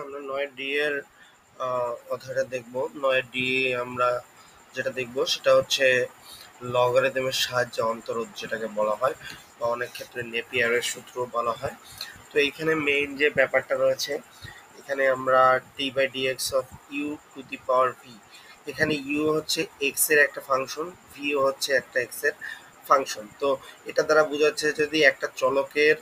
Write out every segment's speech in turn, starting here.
আমরা 9D এর অধ্যায়টা দেখব। 9D আমরা যেটা দেখব সেটা হচ্ছে লগারিদমের সাহায্যে অন্তরোধ যেটাকে বলা হয়, বা অনেক ক্ষেত্রে নেপিয়ারের সূত্র বলা হয়। তো এইখানে মেইন যে ব্যাপারটা রয়েছে, এখানে আমরা d/dx of U to the power V, এখানে ইউ হচ্ছে এক্স এর একটা ফাংশন, ভিও হচ্ছে একটা এক্স এর ফাংশন। তো এটা দ্বারা বোঝাচ্ছে যদি একটা চলকের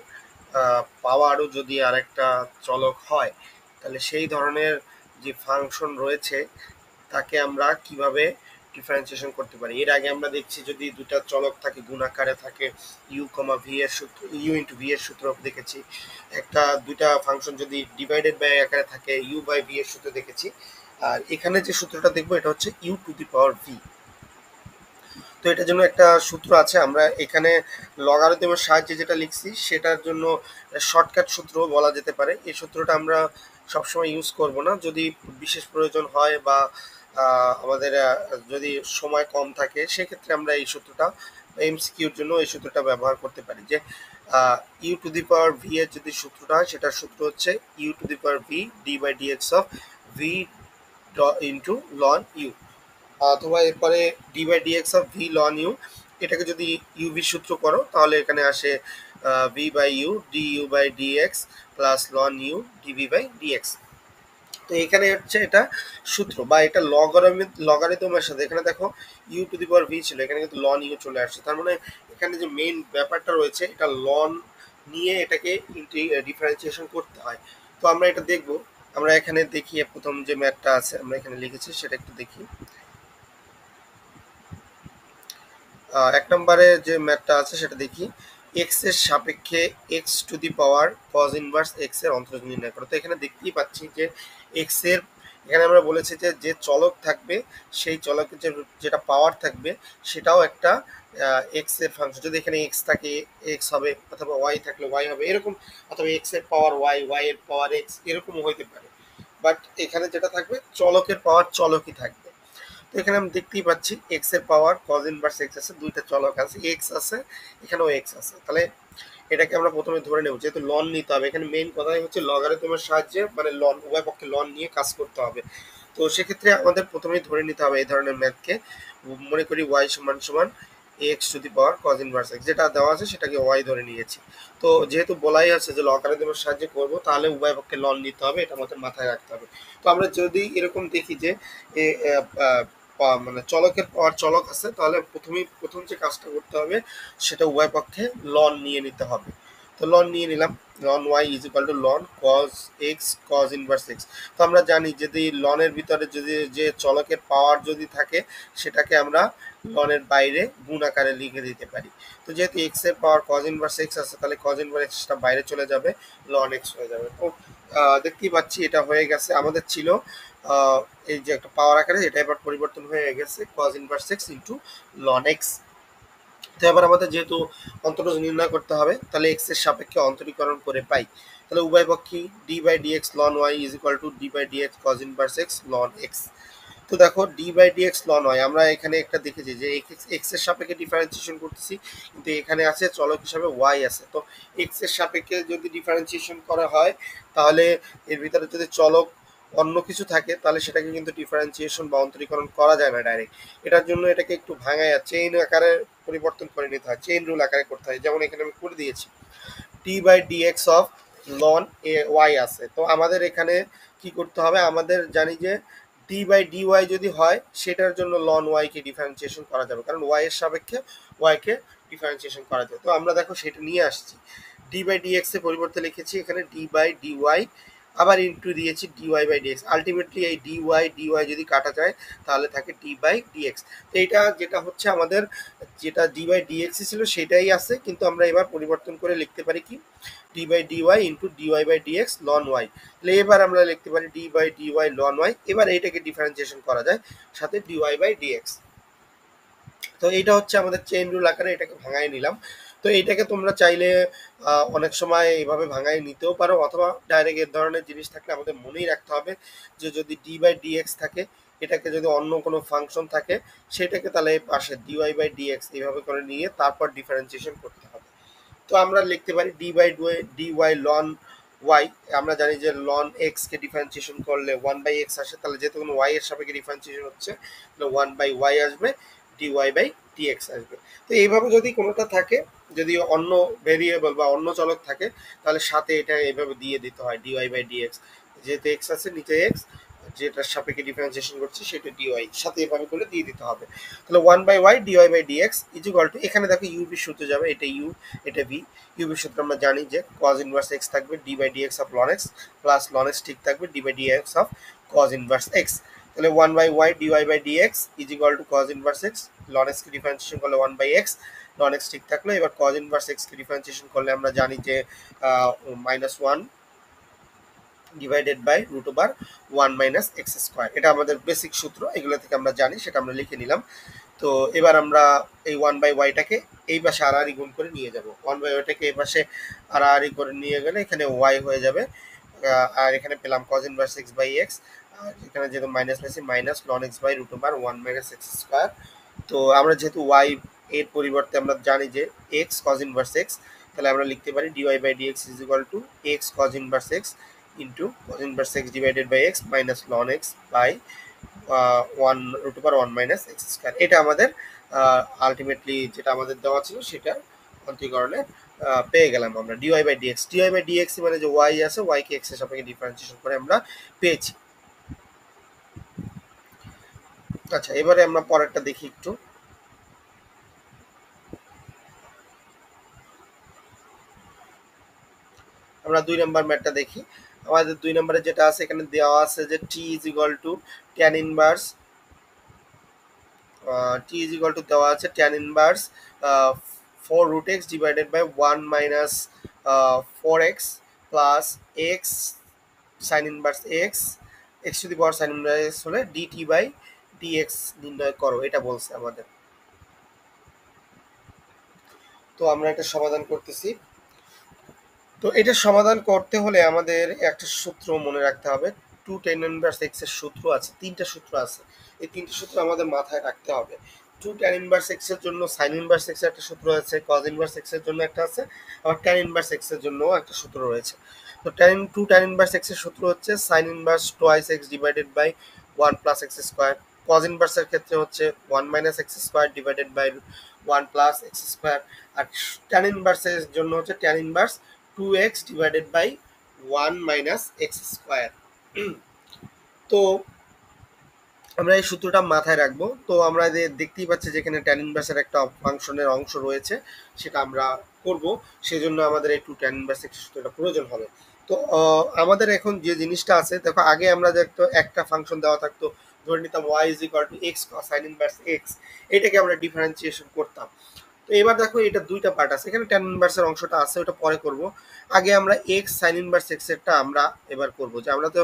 পাওয়ারও যদি আরেকটা চলক হয়, তাহলে সেই ধরনের যে ফাংশন রয়েছে তাকে আমরা কিভাবে ডিফারেন্সিয়েশন করতে পারি। এর আগে আমরা দেখছি যদি দুটা চলক থাকে গুণাকারে থাকে, ইউ কমা ভি এর সূত্র, ইউ ইন্টু ভি এর সূত্র দেখেছি। একটা দুটা ফাংশন যদি ডিভাইডেড বাই আকারে থাকে, ইউ বাই ভি এর সূত্র দেখেছি। আর এখানে যে সূত্রটা দেখবো এটা হচ্ছে U to the power V. তো এটার জন্য একটা সূত্র আছে, আমরা এখানে লগারিদমের সাহায্যে যেটা লিখছি সেটার জন্য শর্টকাট সূত্র বলা যেতে পারে। এই সূত্রটা আমরা সবসময় ইউজ করব না, যদি বিশেষ প্রয়োজন হয় বা আমাদের যদি সময় কম থাকে সেক্ষেত্রে আমরা এই সূত্রটা এমসিকিউর জন্য এই সূত্রটা ব্যবহার করতে পারি। যে you to the power V এর যদি সূত্রটা হয় সেটার সূত্র হচ্ছে U to the power V d/dx of V into ln U, অথবা এরপরে d/dx of v ln you. এটাকে যদি ইউভি সূত্র করো তাহলে এখানে আসে V by U D U by dx plus ln U DV by DX. তো এখানে হচ্ছে এটা সূত্র, বা এটা লগারিদমের সাথে, এখানে দেখো U to the power V ছিল, এখানে কিন্তু লন ইউ চলে আসছে। তার মানে এখানে যে মেইন ব্যাপারটা রয়েছে এটা লন নিয়ে এটাকে ডিফারেন্সিয়েশন করতে হয়। তো আমরা এটা দেখব। আমরা এখানে দেখি প্রথম যে ম্যাথটা আছে আমরা এখানে লিখেছি সেটা একটু দেখি। এক নম্বরে যে ম্যাথটা আছে সেটা দেখি। এক্স এর সাপেক্ষে x to the power cause inverse x এর অন্তরজ নির্ণয় করো। তো এখানে দেখতেই পাচ্ছি যে এক্স এর, এখানে আমরা বলেছি যে যে চলক থাকবে সেই চলকের যেটা পাওয়ার থাকবে সেটাও একটা এক্স এর ফাংশন। যদি এখানে এক্স থাকে এক্স হবে, অথবা ওয়াই থাকলে ওয়াই হবে এরকম, অথবা এক্স এর পাওয়ার ওয়াই, ওয়াই এর পাওয়ার এক্স, এরকমও হইতে পারে। বাট এখানে যেটা থাকবে চলকের পাওয়ার চলকই থাকবে। তো এখানে আমি দেখতেই পাচ্ছি এক্স এর পাওয়ার কজ ইনভার্স এক্স আছে, দুইটা চলক আছে, এক্স আছে এখানেও এক্স আছে। তাহলে এটাকে আমরা প্রথমে ধরে নেব, যেহেতু লন নিতে হবে। এখানে মেইন কথাই হচ্ছে লগারিদমের সাহায্যে মানে লন, উভয় পক্ষে লন নিয়ে কাজ করতে হবে। তো সেক্ষেত্রে আমাদের প্রথমেই ধরে নিতে হবে এই ধরনের ম্যাথকে। মনে করি ওয়াই সমান সমান x to the power cause inverse x, যেটা দেওয়া আছে সেটাকে ওয়াই ধরে নিয়েছি। তো যেহেতু বলাই আছে যে লগারিদমের সাহায্যে করবো, তাহলে উভয় পক্ষে লন নিতে হবে, এটা আমাদের মাথায় রাখতে হবে। তো আমরা যদি এরকম দেখি যে মানে চলকের পাওয়ার চলক আছে, তাহলে প্রথম যে কাজটা করতে হবে সেটা উভয় পক্ষে লন নিয়ে নিতে হবে। তো লন নিয়ে নিলাম, ln Y is equal to ln cos X cos inverse X. তো আমরা জানি যদি লনের ভিতরে যদি যে চলকের পাওয়ার যদি থাকে সেটাকে আমরা লনের বাইরে গুণ আকারে লিখে দিতে পারি। তো যেহেতু এক্স এর পাওয়ার কজ ইনভার্স এক্স আছে, তাহলে কজ ইনভার্স এক্সটা বাইরে চলে যাবে, লন এক্স হয়ে যাবে। তো দেখতেই পাচ্ছি এটা হয়ে গেছে। আমাদের ছিল এই যে একটা পাওয়ার আকারে, এটা এবার পরিবর্তন হয়ে গেছে cause inverse x into ln x. তো এবার আমাদের যেহেতু অন্তরজ নির্ণয় করতে হবে, তাহলে এক্স এর সাপেক্ষে অন্তরীকরণ করে পাই। তাহলে উভয় পক্ষেই D by dx ln Y is equal to D by DX cos inverse x ln x. তো দেখো D by dx ln Y, আমরা এখানে একটা দেখেছি যে এক্স এর সাপেক্ষে ডিফারেন্সিয়েশন করতেছি, কিন্তু এখানে আছে চলক হিসাবে ওয়াই আছে। তো এক্স এর সাপেক্ষে যদি ডিফারেন্সিয়েশন করা হয়, তাহলে এর ভিতরে যদি চলক অন্য কিছু থাকে তাহলে সেটাকে কিন্তু ডিফারেন্সিয়েশন বা অন্তরীকরণ করা যায় না ডাইরেক্ট। এটার জন্য এটাকে একটু ভাঙায় চেইন আকারে পরিবর্তন করে নিতে হয়, চেইন রুল আকারে করতে হয়। যেমন এখানে আমি করে দিয়েছি d by dx of ln এ ওয়াই আছে। তো আমাদের এখানে কি করতে হবে, আমাদের জানি যে ডি বাই ডি ওয়াই যদি হয় সেটার জন্য লন ওয়াই কে ডিফারেন্সিয়েশন করা যাবে, কারণ ওয়াই এর সাপেক্ষে ওয়াই কে ডিফারেন্সিয়েশন করা যায়। তো আমরা দেখো সেটা নিয়ে আসছি, ডি বাই ডিএক্স এর পরিবর্তে লিখেছি এখানে ডি বাই ডি ওয়াই, আবার ইন্টু দিয়েছি ডিওয়াই বাই ডিএক্স। আলটিমেটলি এই ডিওয়াই যদি কাটা যায় তাহলে থাকে ডি বাই ডিএক্স। তো এইটা যেটা হচ্ছে আমাদের, যেটা ডি বাই ডিএক্স ছিল সেটাই আছে, কিন্তু আমরা এবার পরিবর্তন করে লিখতে পারি কি D by DY into DY by dx ln Y. তাহলে এবার আমরা লিখতে পারি D by DY ln Y. এবার এইটাকে ডিফারেন্সিয়েশন করা যায় সাথে ডিওয়াই বাই ডিএক্স। তো এইটা হচ্ছে আমাদের চেইন রুল আকারে এটাকে ভাঙায় নিলাম। তো এইটাকে তোমরা চাইলে অনেক সময় এইভাবে ভাঙায় নিতেও পারো, অথবা ডাইরেক্ট এর ধরনের জিনিস থাকলে আমাদের মনেই রাখতে হবে যে যদি ডি বাই ডিএক্স থাকে, এটাকে যদি অন্য কোনো ফাংশন থাকে সেটাকে তাহলে পাশে ডিওয়াই বাই ডিএক্স এইভাবে করে নিয়ে তারপর ডিফারেন্সিয়েশন করতে হবে। তো আমরা লিখতে পারি D by DY ln Y, আমরা জানি যে লন এক্স কে ডিফারেন্সিয়েশন করলে 1/x আসে, তাহলে যেহেতু কোনো ওয়াই এর সাপেক্ষে ডিফারেন্সিয়েশন হচ্ছে তাহলে 1/y আসবে, dy/dx আসবে। তো এইভাবে যদি কোনোটা থাকে, যদি অন্য ভেরিয়েবল বা অন্য চলক থাকে, তাহলে সাথে এটা এইভাবে দিয়ে দিতে হয় dy/dx, যেহেতু এক্স আছে নিচে এক্স, যেটার সাপেক্ষে ডিফারেন্সিয়েশন করছি সেটা ডিওয়াই, সাথে এভাবে করে দিয়ে দিতে হবে। তাহলে 1/y dy/dx ইকুয়াল টু, এখানে দেখো ইউবি সূত্রে যাবে, এটা ইউ এটা ভি। ইউবির সূত্র আমরা জানি যে cos ইনভার্স x থাকবে d/dx of ln x plus ln x ঠিক থাকবে d/dx of cos inverse x। তাহলে 1/y dy/dx is equal to cos inverse x, ln x কে ডিফারেন্সিয়েশন করলে 1/x, ln x ঠিক থাকলো। এবার cos ইনভার্স x কে ডিফারেন্সিয়েশন করলে আমরা জানি যে -1 divided by root over 1 minus x square. এটা আমাদের বেসিক সূত্র, এগুলো থেকে আমরা জানি, সেটা আমরা লিখে নিলাম। তো এবার আমরা এই 1/y-টাকে এই পাশে আড়াআড়ি গুণ করে নিয়ে যাব। 1/y-টাকে এই পাশে আড়াআড়ি করে নিয়ে গেলে এখানে y হয়ে যাবে, আর এখানে পেলাম cos inverse x by x, আর এখানে যেহেতু মাইনাস পেয়েছি minus ln x by root over 1 minus x square. তো আমরা যেহেতু y এর পরিবর্তে আমরা জানি যে x cos ইনভার্স x, তাহলে আমরা লিখতে পারি dy/dx is equal to x cos inverse x into cos inverse x divided by x minus ln x by 1 root over 1 minus x square. এটা আমাদের আলটিমেটলি যেটা আমাদের দেওয়া ছিল সেটা অন্তরীকরণে পেয়ে গেলাম আমরা dy/dx। dy/dx মানে যে y আছে, y কে x এর সাপেক্ষে ডিফারেন্সিয়েশন করে আমরা পেয়েছি। আচ্ছা, এবারে আমরা পরেরটা দেখি একটু। আমরা 2 নাম্বার ম্যাথটা দেখি। আমাদের 2 নম্বরে যেটা আছে এখানে দেওয়া আছে যে t is equal to tan inverse, t is equal to দেওয়া আছে tan inverse 4 root x divided by 1 minus 4x plus x sin inverse x, x to the power sin inverse x হলে dt/dx নির্ণয় করো, এটা বলছে আমাদের। তো আমরা এটা সমাধান করতেছি। তো এটা সমাধান করতে হলে আমাদের একটা সূত্র মনে রাখতে হবে। 2 tan ইনভার্স x এর সূত্র আছে, তিনটা সূত্র আছে, এই তিনটা সূত্র আমাদের মাথায় রাখতে হবে। 2 tan ইনভার্স x এর জন্য sin ইনভার্স x এর একটা সূত্র আছে, cos ইনভার্স x এর জন্য একটা আছে, আবার tan ইনভার্স x এর জন্য একটা সূত্র রয়েছে। তো 2 tan ইনভার্স x এর সূত্র হচ্ছে sin inverse twice x divided by 1 plus x square. cos inverse এর ক্ষেত্রে হচ্ছে 1 minus x square divided by 1 plus x square. আর tan ইনভার্স এর জন্য হচ্ছে tan inverse 2x divided by 1 minus x square. তো আমরা এই সূত্রটা মাথায় রাখবো। তো আমরা দেখতেই পাচ্ছি যেখানে ট্যান ইনভার্সের একটা ফাংশনের অংশ রয়েছে, সেটা আমরা করব, সেজন্য আমাদের এই 2 ট্যান ইনভার্স এক্স সূত্রটা প্রয়োজন হবে। তো আমাদের এখন যে জিনিসটা আছে, দেখো আগে আমরা যে একটা ফাংশন দেওয়া থাকতো, ধরে নিতাম y is equal to x cos sin inverse x, এটাকে আমরা ডিফারেন্সিয়েশন করতাম। তো এবার দেখো এটা দুইটা পার্ট আছে, এখানে ট্যান ইনভার্সের অংশটা আছে, ওটা পরে করব। আগে আমরা x sin ইনভার্স x এরটা আমরা এবার করব, যে আমরা তো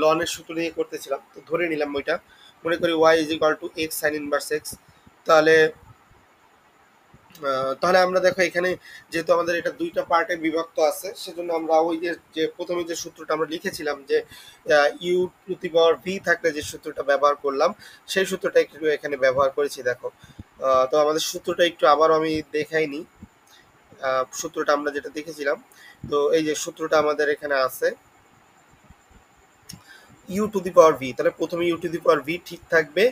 লন এর সূত্র নিয়ে করতেছিলাম, তো ধরে নিলাম ওইটা, মনে করি y is equal to x sin inverse x। তাহলে তাহলে আমরা দেখো এখানে যেহেতু আমাদের এটা দুইটা পার্টে বিভক্ত আছে, সেজন্য আমরা ওই যে প্রথমে যে সূত্রটা আমরা লিখেছিলাম যে you to the power v থাকলে যে সূত্রটা ব্যবহার করলাম, সেই সূত্রটা একটু এখানে ব্যবহার করেছি। দেখো তো আমাদের সূত্রটা একটু আবার আমি দেখাইনি, সূত্রটা আমরা যেটা দেখেছিলাম। তো এই যে সূত্রটা আমাদের এখানে আছে u to the power v, তাহলে প্রথমে u to the power v ঠিক থাকবে,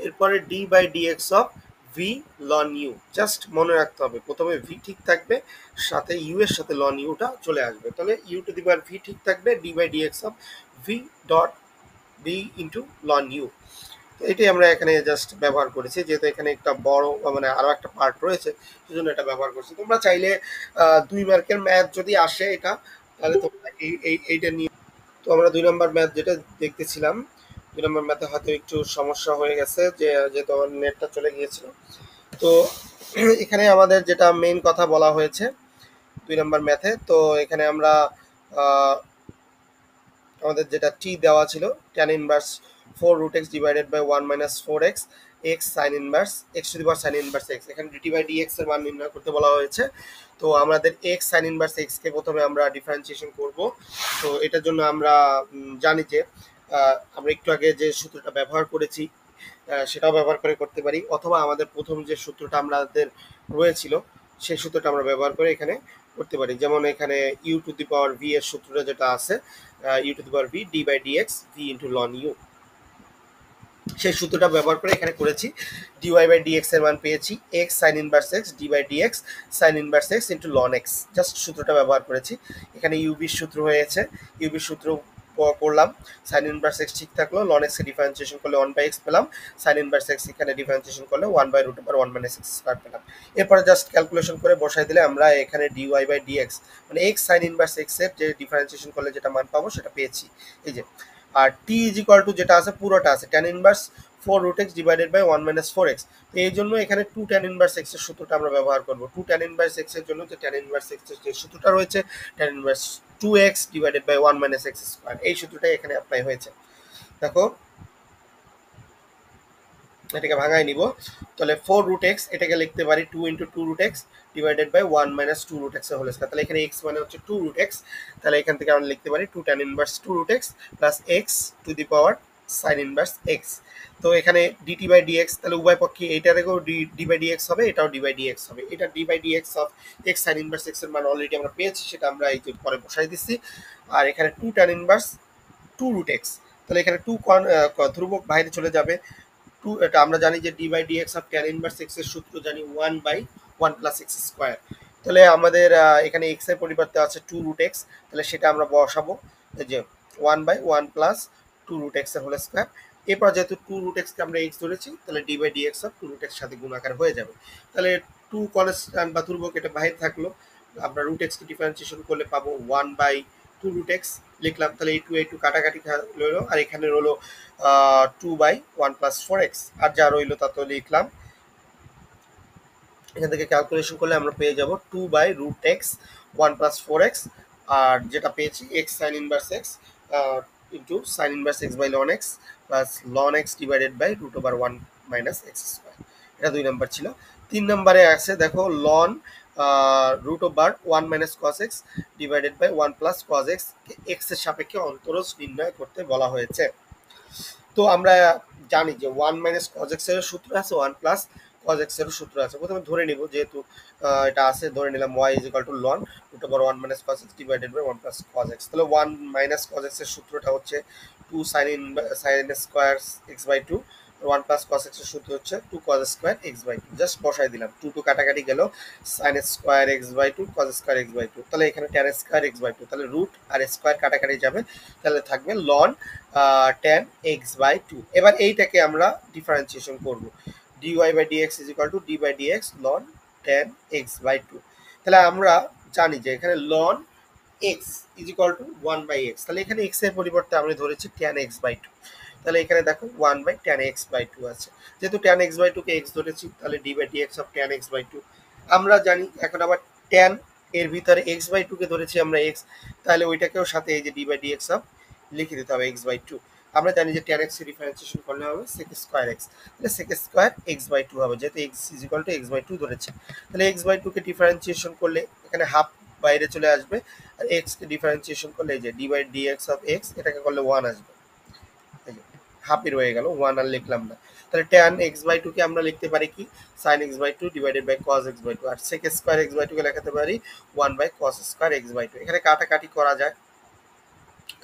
এরপরে d/dx of v ln u, just মনে রাখতে হবে প্রথমে ভি ঠিক থাকবে, সাথে ইউ এর সাথে লন ইউটা চলে আসবে, তাহলে u to the power v ঠিক থাকবে, d/dx of v dot v into ln u. তো এটাই আমরা এখানে জাস্ট ব্যবহার করেছি, যেহেতু এখানে একটা বড় মানে আরো একটা পার্ট রয়েছে, সেজন্য এটা ব্যবহার করছি। তোমরা চাইলে 2 মার্কের ম্যাথ যদি আসে এটা, তাহলে তোমরা এইটা নিয়ে। তো আমরা 2 নম্বর ম্যাথ যেটা দেখতেছিলাম, 2 নম্বর ম্যাথে হয়তো একটু সমস্যা হয়ে গেছে, যেহেতু আমার নেটটা চলে গিয়েছিল। তো এখানে আমাদের যেটা মেইন কথা বলা হয়েছে 2 নম্বর ম্যাথে, তো এখানে আমরা আমাদের যেটা টি দেওয়া ছিল tan inverse 4 root x divided by 1 minus 4x x sin inverse x to the power sin inverse x, এখানে dt/dx এর মান নির্ণয় করতে বলা হয়েছে। তো আমাদের x sin ইনভার্স x কে প্রথমে আমরা ডিফারেন্সিয়েশন করব। তো এটার জন্য আমরা জানি যে আমরা একটু আগে যে সূত্রটা ব্যবহার করেছি সেটাও ব্যবহার করে করতে পারি, অথবা আমাদের প্রথম যে সূত্রটা আমাদের রয়েছিল সেই সূত্রটা আমরা ব্যবহার করে এখানে করতে পারি। যেমন এখানে u to the power V এর সূত্রটা যেটা আছে, u to the power v d by dx v into ln u, সেই সূত্রটা ব্যবহার করে এখানে করেছি। ডিওয়াই বাই ডিএক্স এর মান পেয়েছি x sine inverse x d by dx sine inverse x into ln x, just সূত্রটা ব্যবহার করেছি। এখানে ইউবির সূত্র হয়েছে, ইউবির সূত্র করলাম, সাইন ইনভার্স এক্স ঠিক থাকলো, লন এক্স কে ডিফারেন্সিয়েশন করলে 1/x পেলাম, সাইন ইনভার্স এক্স এখানে ডিফারেন্সিয়েশন করলে 1/√1 - x স্কয়ার পেলাম। এরপরে জাস্ট ক্যালকুলেশন করে বসাই দিলে আমরা এখানে ডিওয়াই বাই ডিএক্স মানে এক্স সাইন ইনভার্স এক্স এর যে ডিফারেন্সিয়েশন করলে যেটা মান পাবো সেটা পেয়েছি, এই যে। আর টি ইজ ইকুয়াল টু যেটা আছে পুরোটা আছে tan inverse 4√x divided by 1 - 4x। তো এই জন্য এখানে 2 tan ইনভার্স x এর সূত্রটা আমরা ব্যবহার করব। 2 tan ইনভার্স x এর জন্য যে tan ইনভার্স x এর যে সূত্রটা রয়েছে tan inverse 2x divided by 1 - x square, এই সূত্রটাই এখানে অ্যাপ্লাই হয়েছে। দেখো এটাকে ভাঙাই নিব, তাহলে 4√x এটাকে লিখতে পারি 2 * 2√x ডিভাইডেড বাই 1 - 2√x এর হোল স্কয়ার। তাহলে এখানে x মানে হচ্ছে 2√x, তাহলে এখান থেকে আমরা লিখতে পারি 2 tan inverse 2√x plus x to the power sin inverse x। তো এখানে dt বাই dx, তাহলে উভয় পক্ষে এটারও d বাই dx হবে, এটাও d বাই dx হবে। এটা d by dx of x sin inverse x এর মান অলরেডি আমরা পেয়েছি, সেটা আমরা এই যে পরে বসাই দিচ্ছি। আর এখানে 2 tan ইনভার্স 2√x, তাহলে এখানে 2 ধ্রুবক বাইরে চলে যাবে। 2 এটা আমরা জানি যে d by dx of tan inverse x এর সূত্র জানি 1/1 প্লাস x স্কয়ার। তাহলে আমাদের এখানে x এর পরিবর্তে আছে 2√x, তাহলে সেটা আমরা বসাবো, এই যে 1/1 প্লাস 2√x এর হোল স্কয়ার। এরপর যেহেতু 2√x কে আমরা x ধরেছি, তাহলে d by dx of 2√x সাথে গুণাকার হয়ে যাবে। তাহলে 2 কনস্ট্যান্ট বা ধ্রুবক এটা বাইরে থাকলো, আমরা √x কে ডিফারেন্সিয়েশন করলে পাবো 1/2√x লিখলাম। তাহলে এই 2 কাটাকাটি রইলো, আর এখানে রইলো 2/1 প্লাস 4x, আর যা রইলো তা তো লিখলাম। এখান থেকে ক্যালকুলেশন করলে আমরা পেয়ে যাব 2/√x 1 প্লাস 4x, আর যেটা পেয়েছি x sin inverse x into sin inverse x by ln x plus ln x divided by √1 - x square. এটা 2 নাম্বার ছিল। 3 নম্বরে আছে দেখো ln √1 - cos x divided by 1 plus cos x কে x এর সাপেক্ষে অন্তরজ নির্ণয় করতে বলা হয়েছে। তো আমরা জানি যে 1 - cos x এর সূত্র আছে, 1 প্লাস cos x এর সূত্র আছে। প্রথমে ধরে নিব, যেহেতু এটা আছে, ধরে নিলাম y ln √1 - cos x divided by 1 plus cos x। তাহলে 1 - cos x এর সূত্রটা হচ্ছে 2 sin square x/2, 1 plus cos x এর সূত্র হচ্ছে 2 cos স্কয়ার x/2। জাস্ট বসাই দিলাম, 2 2 কাটাকাটি গেল, sin square x/2 cos square x/2। তাহলে এখানে tan স্কয়ার x/2, তাহলে রুট আর স্কয়ার কাটাকাটি যাবে, তাহলে থাকবে ln tan x/2। এবার এইটাকে আমরা ডিফারেন্সিয়েশন করব, dy by dx is equal to d by dx ln tan x/2। তাহলে আমরা জানি যে এখানে ln x is equal two 1/x, তাহলে এখানে x এর পরিবর্তে আমরা ধরেছি tan x/2। তাহলে এখানে দেখো 1/tan x/2 আছে, যেহেতু tan x/2 কে x ধরেছি, তাহলে d by dx of tan x/2 আমরা জানি। এখন আবার tan এর ভিতরে x/2 কে ধরেছি আমরা x, তাহলে ওইটাকেও সাথে এই যে d বাই dx অফ লিখে দিতে হবে x/2। আমরা জানি যে tan x এর ডিফারেন্সিয়েশন করলে হবে sec স্কয়ার x, তাহলে sec স্কয়ার x/2 হবে, যেহেতু x is equal two x/2 ধরেছে। তাহলে x/2 কে ডিফারেন্সিয়েশন করলে এখানে হাফ বাইরে চলে আসবে, আর x কে ডিফারেন্সিয়েশন করলে এই যে d by dx of x, এটাকে করলে 1 আসবে, এই যে হাফই রয়ে গেল, 1 আর লিখলাম না। তাহলে tan x/2 কে আমরা লিখতে পারি কি sin x/2 divided by cos x/2, আর sec স্কয়ার x/2 কে লেখাতে পারি 1/cos স্কয়ার x/2। এখানে কাটাকাটি করা যায়,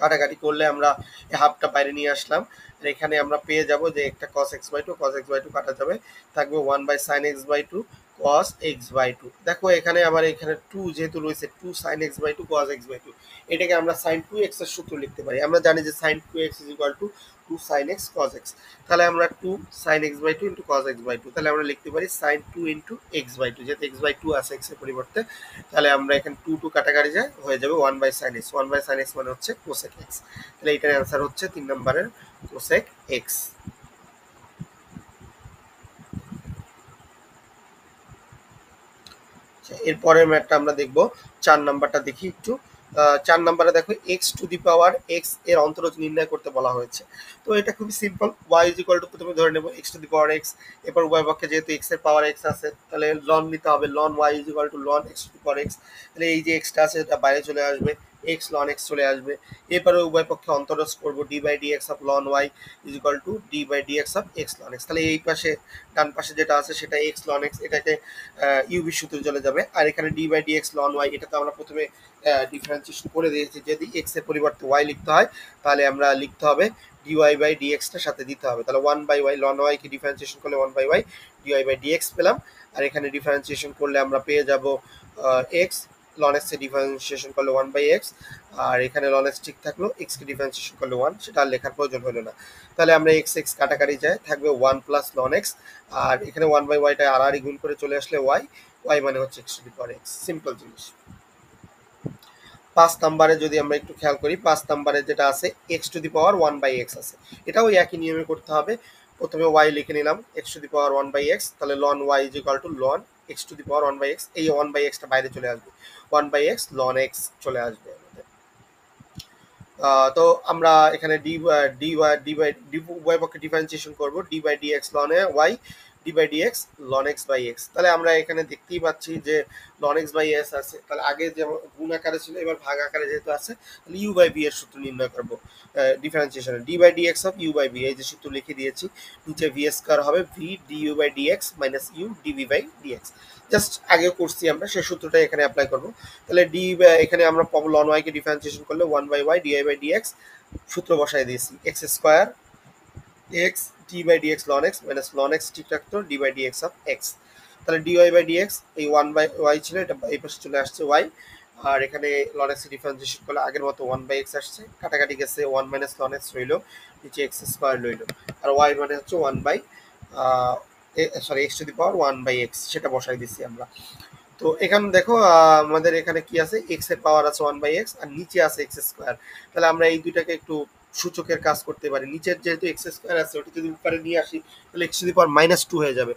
কাটাকাটি করলে আমরা এই হাফটা বাইরে নিয়ে আসলাম, আর এখানে আমরা পেয়ে যাব যে একটা cos x/2 কাটা যাবে, থাকবে 1/sin x/2 cos x/2। দেখো এখানে আবার এখানে 2 যেহেতু রয়েছে, 2 sin x/2 cos x/2, এটাকে আমরা sin 2x এর সূত্র লিখতে পারি। আমরা জানি যে sin 2x is equal two 2 sin x cos x, তাহলে আমরা 2 sin x/2 into cos x/2, তাহলে আমরা লিখতে পারি sin 2 ইনটু x/2, যেহেতু x/2 আছে x এর পরিবর্তে, তাহলে আমরা এখানে 2 2 কাটাকাটি যায়, হয়ে যাবে 1/sin x। 1/sin x মানে হচ্ছে cosec x, তাহলে এটার অ্যান্সার হচ্ছে 3 নম্বরের cosec x। এরপরের ম্যাথটা আমরা দেখব, 4 নাম্বারটা দেখি একটু। 4 নম্বরে দেখো x to the power x এর অন্তরজ নির্ণয় করতে বলা হয়েছে। তো এটা খুবই simple, y is equal to প্রথমে ধরে নেব x to the power x, এরপর উভয় পক্ষে যেহেতু এক্স এর পাওয়ার এক্স আছে তাহলে লন নিতে হবে, ln Y is equal to ln x to the power x, তাহলে এই যে এক্সটা আছে এটা বাইরে চলে আসবে, এক্স লন এক্স চলে আসবে। এরপরে উভয় পক্ষে অন্তরজ করবো, d by d x of ln Y is equal to D by d x of x ln x, তাহলে এই পাশে ডান পাশে যেটা আছে সেটা এক্স লন এক্স, এটাকে ইউবি সূত্রে চলে যাবে। আর এখানে d by d x ln y এটা তো আমরা প্রথমে ডিফারেন্সিয়েশন করে দিয়েছি, যদি এক্স এর পরিবর্তে ওয়াই লিখতে হয় তাহলে আমরা লিখতে হবে ডিওয়াই বাই ডিএক্সটা সাথে দিতে হবে, তাহলে one by y, ln y কে ডিফারেন্সিয়েশন করলে one by y dy by dx পেলাম। আর এখানে ডিফারেন্সিয়েশন করলে আমরা পেয়ে যাব এক্স, লন এক্স এ ডিফারেন্সিয়েশন করলে ওয়ান বাই এক্স, আর এখানে লন এক্স ঠিক থাকলো, এক্স কে ডিফারেন্সিয়েশন করলে ওয়ান, সেটা আর লেখার প্রয়োজন হলো না। তাহলে আমরা এক্স এক্স কাটাকাটি যায়, থাকবে ওয়ান প্লাস লন এক্স, আর এখানে ওয়ান বাই ওয়াইটা আর গুণ করে চলে আসলে ওয়াই, ওয়াই মানে হচ্ছে x to the power x, simple জিনিস। 5 নাম্বারে যদি আমরা একটু খেয়াল করি, 5 নাম্বারে যেটা আছে x to the power one by x আছে, এটাও একই নিয়মে করতে হবে। প্রথমে ওয়াই লিখে নিলাম x to the power one by x, তাহলে ln Y is equal to ln x to the power one by x, এই ওয়ান বাই এক্সটা বাইরে চলে আসবে, one by x ln x চলে আসবে আমাদের। তো আমরা এখানে d d d by d y পক্ষে ডিফারেন্সিয়েশন করবো, d by d x ln এ y d by d x ln x by x, তাহলে আমরা এখানে দেখতেই পাচ্ছি যে লন এক্স বাই এস আছে, তাহলে আগে যেমন গুণ আকারে ছিল এবার ভাগ আকারে যেহেতু আছে তাহলে ইউ বাই বি এর সূত্র নির্ণয় করবো ডিফারেন্সিয়েশনে, d by d x of u by v, এই যে সূত্র লিখে দিয়েছি, নিচে ভি স্কয়ার হবে v d you by d x minus u DV by d x, just আগে করছি আমরা সেই সূত্রটা এখানে অ্যাপ্লাই করবো। তাহলে ডি এখানে আমরা পাবো লন ওয়াই কে ডিফারেন্সিয়েশন করলে one by y dy by dx, সূত্র বসায় দিয়েছি x square x d by dx ln x minus ln x ঠিক রাখতো d by dx of x, তাহলে ডিওয়াই বাই ডিএক্স এই ওয়ান বাই ওয়াই ছিল এটা এই পাশে চলে আসছে ওয়াই, আর এখানে লন এক্স ডিফারেন্সিয়েশন করলে আগের মতো ওয়ান বাই এক্স আসছে, কাটাকাটি গেছে ওয়ান মাইনাস লন এক্স রইলো, নিচে এক্স স্কোয়ার রইলো, আর ওয়াই মানে হচ্ছে one by sorry x to the power one by x, সেটা বসাই দিচ্ছি আমরা। তো এখানে দেখো আমাদের এখানে কি আছে এক্স এর পাওয়ার আছে ওয়ান বাই এক্স আর নিচে আছে এক্স স্কোয়ার, তাহলে আমরা এই দুইটাকে একটু সূচকের কাজ করতে পারি, নিচের যেহেতু এক্স স্কোয়ার আছে ওটা যদি উপরে নিয়ে আসি তাহলে x to the power minus two হয়ে যাবে,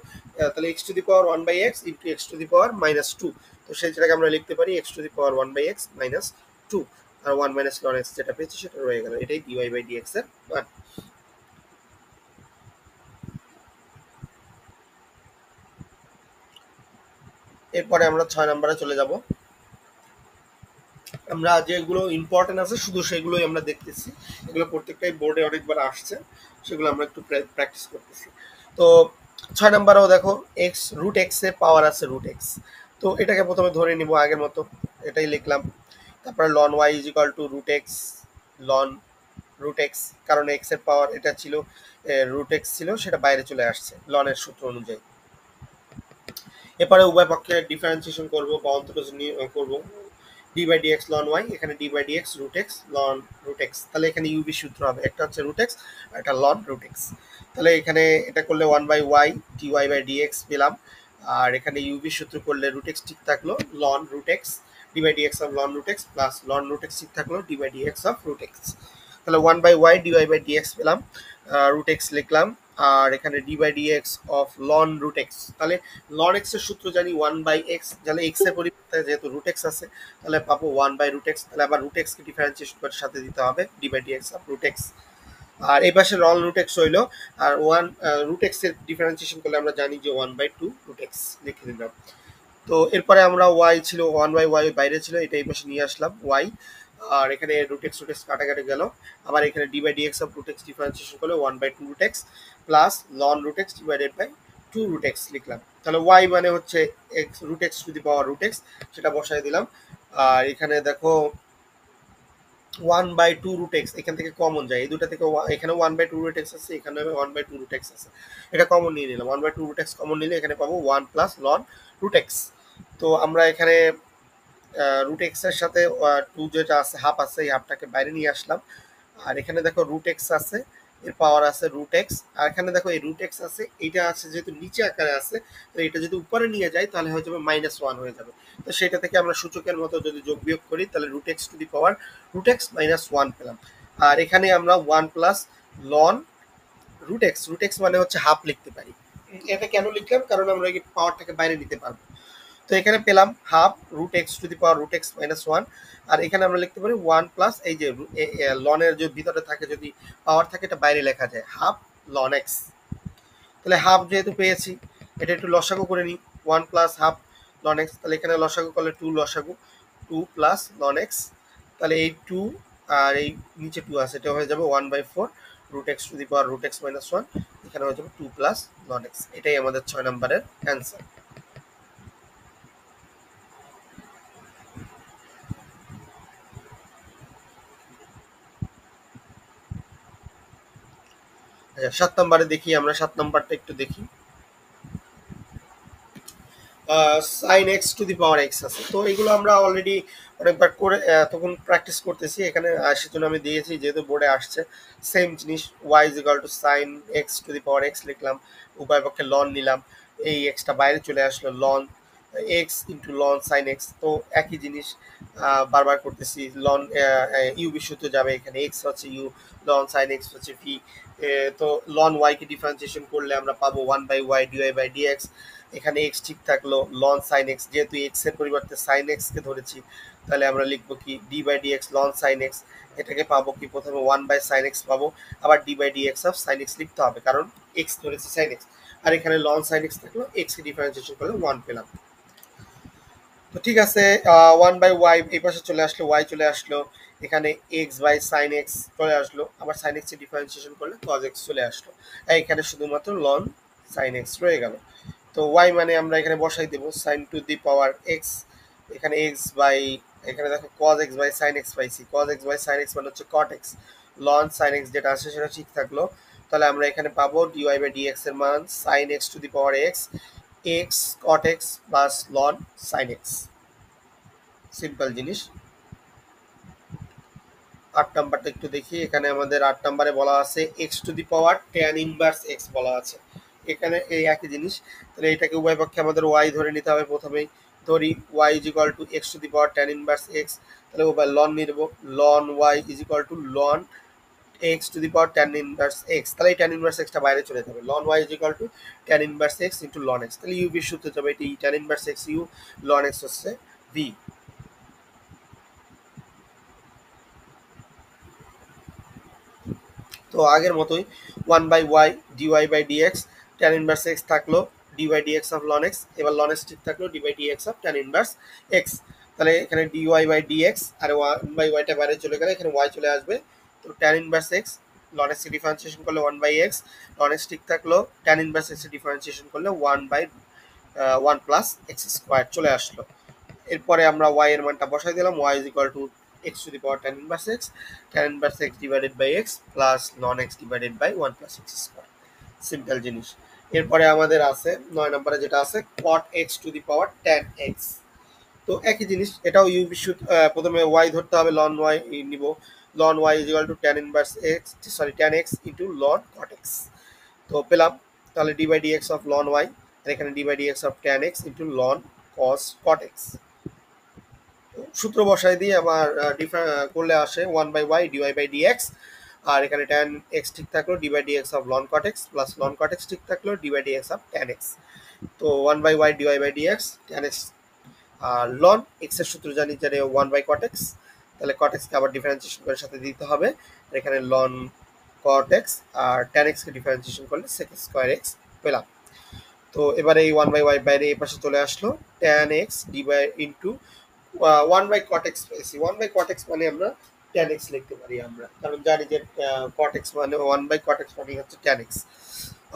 তাহলে x to the power one by x into x to the power minus two, তো সেটাকে আমরা লিখতে পারি x to the power one by x minus two, আর ওয়ান মাইনাস লন এক্স যেটা পেয়েছি সেটা রয়ে গেল, এটাই ডিওয়াই বাই ডিএক্স এর মান। এরপরে আমরা 6 নম্বরে চলে যাব, আমরা যেগুলো ইম্পর্টেন্ট আছে শুধু সেগুলোই আমরা দেখতেছি, এগুলো প্রত্যেকটাই বোর্ডে অনেকবার আসছে, সেগুলো আমরা একটু প্র্যাকটিস করতেছি। তো 6 নাম্বারেও দেখো এক্স রুট এক্স এর পাওয়ার আছে রুট এক্স, তো এটাকে প্রথমে ধরে নিব আগের মতো, এটাই লিখলাম, তারপরে ln Y is equal to root x ln root x, কারণ এক্স এর পাওয়ার এটা ছিল রুট এক্স ছিল সেটা বাইরে চলে আসছে লনের সূত্র অনুযায়ী। এরপরে উভয় পক্ষে ডিফারেন্সিয়েশন করবো বা অন্তরজ করবো, d by dx ln y, এখানে d by dx root x ln root x, তাহলে এখানে ইউবি সূত্র হবে, একটা হচ্ছে রুট এক্স আর একটা লন রুট এক্স, তাহলে এখানে এটা করলে one by y D Y by dx পেলাম, আর এখানে ইউবি সূত্র করলে রুট এক্স ঠিক থাকলো ln root x d by dx of ln root x plus ln root x ঠিক থাকলো d by dx of root x, তাহলে one by y D Y by dx পেলাম, রুট এক্স লিখলাম, আর এখানে d by dx of ln root x, তাহলে ln x এর সূত্র জানি ওয়ান বাই এক্স, তাহলে এক্স এর পরিবর্তে যেহেতু রুট এক্স আছে তাহলে পাবো ওয়ান বাই রুট এক্স, তাহলে আবার রুট এক্স কে ডিফারেন্সিয়েশন করে সাথে দিতে হবে d by dx of root x, আর এই পাশে লন রুট এক্স হইলো, আর ওয়ান রুট এক্স এর ডিফারেন্সিয়েশন করলে আমরা জানি যে one by two root x লিখে দিলাম। তো এরপরে আমরা ওয়াই ছিল ওয়ান বাই ওয়াই বাইরে ছিল এটা এই পাশে নিয়ে আসলাম ওয়াই, আর এখানে রুট এক্স কাটাকাটি গেল, আবার এখানে d by dx of root x differentiation করলে one by two root x plus ln root x divided by two root x লিখলাম, তাহলে ওয়াই মানে হচ্ছে x root x to the power root x, সেটা বসাই দিলাম, আর এখানে দেখো one by two root x এখান থেকে কমন যায়, এই দুটা থেকে এখানে one by two root x আছে, এখানে one by two root x আছে, এটা কমন নিয়ে নিলাম, one by two root x common নিলে এখানে পাবো one plus ln root x, তো আমরা এখানে রুট এক্স এর সাথে টু যেটা আছে হাফ আছে এই হাফটাকে বাইরে নিয়ে আসলাম, আর এখানে দেখো রুট এক্স আছে এর পাওয়ার আছে রুট এক্স, আর এখানে দেখো এই রুট এক্স আছে এইটা আছে যেহেতু নিচে আকারে আছে, তো এটা যদি উপরে নিয়ে যাই তাহলে হয়ে যাবে মাইনাস ওয়ান হয়ে যাবে, তো সেটা থেকে আমরা সূচকের মতো যদি যোগ বিয়োগ করি তাহলে root x to the power root x minus one পেলাম, আর এখানে আমরা one plus ln root x মানে হচ্ছে হাফ লিখতে পারি, এটা কেন লিখলাম কারণ আমরা এই পাওয়ারটাকে বাইরে নিতে পারবো, তো তো এখানে পেলাম half root x to the power root x minus one, আর এখানে আমরা লিখতে পারি ওয়ান প্লাস এই যে লনের যে ভিতরে থাকে যদি পাওয়ার থাকে এটা বাইরে লেখা যায় হাফ লন এক্স। তাহলে হাফ যেহেতু পেয়েছি এটা একটু লসাগু করে নিই, one plus half loan x, তাহলে এখানে লসাগু করলে টু লসাগু, টু প্লাস লন এক্স, তাহলে এই টু আর এই নিচে টু আছে এটা হয়ে যাবে one by four root x to the power root x minus one, এখানে হয়ে যাবে টু প্লাস লন এক্স। এটাই আমাদের 6 নম্বরের অ্যান্সার। আচ্ছা 7 নম্বরে দেখি আমরা, 7 নম্বরটা একটু দেখি। Sine x to the power x আছে, তো এগুলো আমরা অলরেডি অনেকবার করে তখন প্র্যাকটিস করতেছি, এখানে সেজন্য আমি দিয়েছি যেহেতু বোর্ডে আসছে সেম জিনিস, y is equal to sine x to the power x লিখলাম, উভয় পক্ষে লন নিলাম, এই এক্সটা বাইরে চলে আসলো, ln x into ln sine x, তো একই জিনিস বারবার করতেছি, লন ইউ বিশুদ্ধ যাবে, এখানে এক্স হচ্ছে ইউ, লন সাইন এক্স হচ্ছে ভি, তো লন ওয়াই কে ডিফারেন্সিয়েশন করলে আমরা পাবো one by y dy by dx, এখানে এক্স ঠিক থাকলো, লন সাইন এক্স, যেহেতু এক্স এর পরিবর্তে সাইন এক্স কে ধরেছি তাহলে আমরা লিখবো কি D by dx ln sine x, এটাকে পাবো কি প্রথমে ওয়ান বাই সাইন এক্স পাবো, আবার d by dx of sine x লিখতে হবে কারণ এক্স ধরেছি সাইন এক্স, আর এখানে লন সাইন এক্স থাকলো, এক্স কে ডিফারেন্সিয়েশন করলে ওয়ান পেলাম। তো ঠিক আছে, ওয়ান বাই ওয়াই এই পাশে চলে আসলো, ওয়াই চলে আসলো, এখানে এক্স বাই সাইন এক্স চলে আসলো, আবার সাইন এক্স এর ডিফারেন্সিয়েশন করলে কজ এক্স চলে আসলো, এখানে শুধুমাত্র লন সাইন এক্স রয়ে গেল। তো ওয়াই মানে আমরা এখানে বসাই দেবো sine to the power x, এখানে এক্স বাই, এখানে দেখো cos x by sine x পাইছি, cos x by sine x মানে হচ্ছে cot x, ln sine x যেটা আছে সেটা ঠিক থাকলো, তাহলে আমরা এখানে পাবো ডিওয়াই বাই ডিএক্স এর মান sine x to the power x, x cot x plus ln sine x, simple জিনিস। 8 নাম্বারটা একটু দেখি, এখানে আমাদের 8 নাম্বারে বলা আছে x to the power tan inverse x বলা আছে, এখানে এই একই জিনিস, তাহলে এটাকে উভয় পক্ষে আমাদের ওয়াই ধরে নিতে হবে, প্রথমেই ধরি y is equal to x to the power tan inverse x, তাহলে উভয় লন নিয়ে নেবো, ln Y is equal to ln x to the power tan inverse x, তাহলে এই ট্যান ইনভার্স এক্সটা বাইরে চলে যাবে, ln Y is equal to tan inverse x into ln x, তাহলে ইউ বি সূত্র যাবে এটি tan inverse x u, ln x হচ্ছে ভি। তো আগের মতোই one by y dy by dx, tan inverse x থাকলো, d by dx of ln x, এবার লন এক্স ঠিক থাকলো, d by dx of tan inverse x, তাহলে এখানে ডিওয়াই বাই ডিএক্স আর ওয়ান বাই ওয়াইটা বাইরে চলে গেলে এখানে ওয়াই চলে আসবে, তো tan inverse x ln x differentiation করলে one by x, ln x ঠিক থাকলো, ট্যান ইনভার্স এক্স ডিফারেন্সিয়েশন করলে one by one plus x square চলে আসলো। এরপরে আমরা ওয়াই এর মানটা বসাই দিলাম, y is equal to x to the power tan inverse x, tan inverse x divided by x plus ln x divided by 1 plus x square, simple জিনিস। এরপরে আমাদের আছে 9 নম্বরে যেটা আছে cot x to the power tan x, তো একই জিনিস, এটাও ইউ বিশুদ্ধ, প্রথমে y ধরতে হবে, ln y নিব, ln y is equal to tan inverse x, sorry tan x into ln cot x, তো পেলাম, তাহলে d by dx of ln y, আর এখানে d by dx of tan x into ln cot x, সূত্র বসাই দিয়ে আমার করলে আসে one by y dy by dx, আর এখানে ট্যান এক্স ঠিক থাকলো, d by dx of ln cot x plus ln cot x ঠিক থাকলো, d by dx of tan x, তো one by y dy by dx tan x, আর ln x এর সূত্র জানি জানি ওয়ান বাই কট এক্স, তাহলে কট এক্সকে আবার ডিফারেন্সিয়েশন করে সাথে দিতে হবে, আর এখানে লন কট এক্স আর ট্যান এক্সকে ডিফারেন্সিয়েশন করলে সেক স্কোয়ার এক্স পেলাম। তো এবারে এই ওয়ান বাই ওয়াই বাইরে এই পাশে চলে আসলো, tan x d by into one by cot x পেয়েছি, ওয়ান বাই কট এক্স মানে আমরা ট্যান এক্স লিখতে পারি আমরা, কারণ জানি যে কট এক্স মানে ওয়ান বাই কট এক্স মানে হচ্ছে ট্যান এক্স,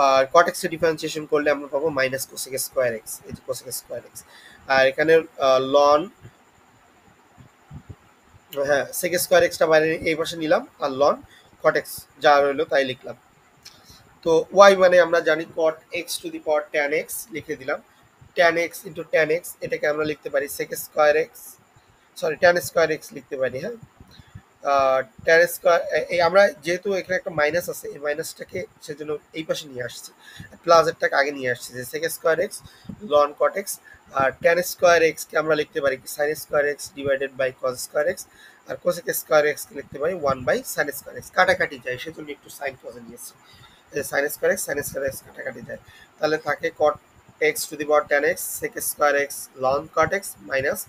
আর কট এক্স এর ডিফারেন্সিয়েশন করলে আমরা পাবো মাইনাস কোসেক স্কোয়ার এক্স, এই যে কোসেক স্কোয়ার এক্স, আর এখানে লন, হ্যাঁ সেক স্কোয়ার এক্সটা বাইরে এই পাশে নিলাম, আর লন কট এক্স যা রইলো তাই লিখলাম। তো ওয়াই মানে আমরা জানি cot x to the power tan x লিখে দিলাম, tan x into tan x, এটাকে আমরা লিখতে পারি sec square x, sorry tan square x লিখতে পারি, হ্যাঁ ট্যান স্কোয়ার, এই আমরা যেহেতু এখানে একটা মাইনাস আছে এই মাইনাসটাকে সেজন্য এই পাশে নিয়ে আসছি, প্লাসেরটাকে আগে নিয়ে আসছি, যে sec square x ln cot x, আর ট্যান স্কোয়ার এক্সকে আমরা লিখতে পারি কি sine square x divided by cos square x, আর কোসেক স্কোয়ার এক্সকে লিখতে পারি one by sine square x, কাটাকাটি যায় সেজন্য একটু সাইন কজে নিয়েছি, সাইন স্কোয়ার এক্স কাটাকাটি যায়, তাহলে থাকে cot x to the power tan x sec square x ln cot x minus